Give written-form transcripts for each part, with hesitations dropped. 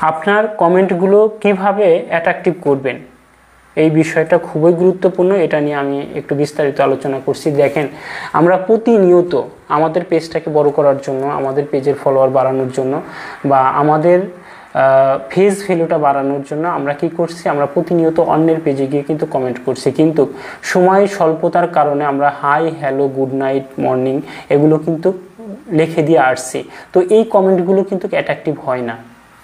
আপনার কমেন্টগুলো কিভাবে অ্যাট্রাকটিভ করবেন এই বিষয়টা খুবই গুরুত্বপূর্ণ। এটা নিয়ে আমি একটু বিস্তারিত আলোচনা করছি। দেখেন, আমরা প্রতিনিয়ত আমাদের পেজটাকে বড় করার জন্য, আমাদের পেজের ফলোয়ার বাড়ানোর জন্য বা আমাদের ফেস ভ্যালুটা বাড়ানোর জন্য আমরা কি করছি, আমরা প্রতিনিয়ত অন্যের পেজে গিয়ে কিন্তু কমেন্ট করছি, কিন্তু সময় স্বল্পতার কারণে আমরা hi, hello, good night, morning এগুলো কিন্তু লিখে দিয়ে আসছি। তো এই কমেন্টগুলো কিন্তু অ্যাট্রাকটিভ হয় না।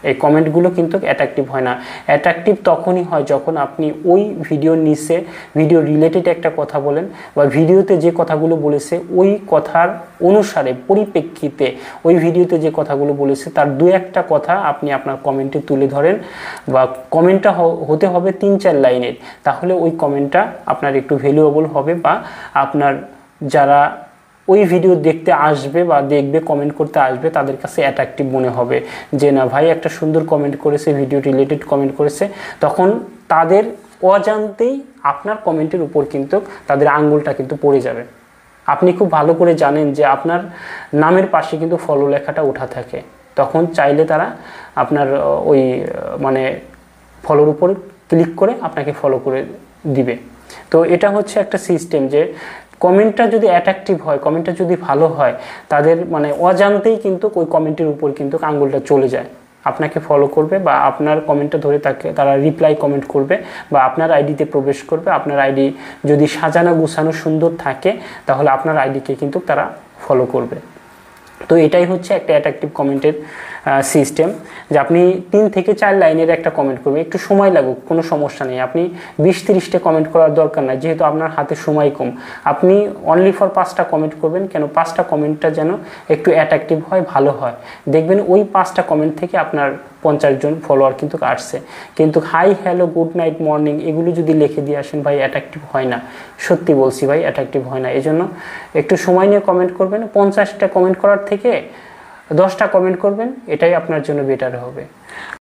এই কমেন্টগুলো কিন্তু অ্যাট্রাকটিভ হয় না। অ্যাট্রাকটিভ তখনই হয় যখন আপনি ওই ভিডিওর নিচে ভিডিও রিলেটেড একটা কথা বলেন বা ভিডিওতে যে কথাগুলো বলেছে ওই কথার অনুসারে পরিপ্রেক্ষিতে ওই ভিডিওতে যে কথাগুলো বলেছে তার দু একটা কথা আপনি আপনার কমেন্টে তুলে ধরেন, বা কমেন্টটা হতে হবে 3-4 লাইনের। তাহলে ওই কমেন্টটা আপনার একটু ভ্যালুয়েবল হবে, বা আপনার যারা ওই ভিডিও দেখতে আসবে বা দেখবে, কমেন্ট করতে আসবে, তাদের কাছে অ্যাট্রাকটিভ মনে হবে যে না ভাই একটা সুন্দর কমেন্ট করেছে, ভিডিও রিলেটেড কমেন্ট করেছে। তখন তাদের অজান্তেই আপনার কমেন্টের উপর কিন্তু তাদের আঙ্গুলটা কিন্তু পড়ে যাবে। আপনি খুব ভালো করে জানেন যে আপনার নামের পাশে কিন্তু ফলো লেখাটা ওঠা থাকে, তখন চাইলে তারা আপনার ওই মানে ফলোর উপর ক্লিক করে আপনাকে ফলো করে দিবে। তো এটা হচ্ছে একটা সিস্টেম যে কমেন্টটা যদি অ্যাট্রাকটিভ হয়, কমেন্টটা যদি ভালো হয়, তাদের মানে অজান্তেই কিন্তু ওই কমেন্টের উপর কিন্তু আঙ্গুলটা চলে যায়, আপনাকে ফলো করবে বা আপনার কমেন্টটা ধরে তারা রিপ্লাই কমেন্ট করবে বা আপনার আইডিতে প্রবেশ করবে। আপনার আইডি যদি সাজানো গুছানো সুন্দর থাকে তাহলে আপনার আইডিকে কিন্তু তারা ফলো করবে। তো এটাই হচ্ছে একটা অ্যাট্রাকটিভ কমেন্টের সিস্টেম, যে আপনি 3 থেকে 4 লাইনের একটা কমেন্ট করবেন, একটু সময় লাগুক কোনো সমস্যা নেই। আপনি 20-30টা কমেন্ট করার দরকার নাই, যেহেতু আপনার হাতে সময় কম। আপনি অনলি ফর 5টা কমেন্ট করবেন, কেন 5টা কমেন্টটা যেন একটু অ্যাট্রাকটিভ হয়, ভালো হয়। দেখবেন ওই 5টা কমেন্ট থেকে আপনার 50 জন ফলোয়ার কিন্তু আসছে। কিন্তু hi, hello, good night, morning এগুলো যদি লিখে দিয়ে আসেন ভাই, অ্যাট্রাকটিভ হয় না। সত্যি বলছি ভাই, অ্যাট্রাকটিভ হয় না। এই জন্য একটু সময় নিয়ে কমেন্ট করবেন। 50টা কমেন্ট করার থেকে 10টা কমেন্ট করবেন, এটাই আপনার জন্য বেটার হবে।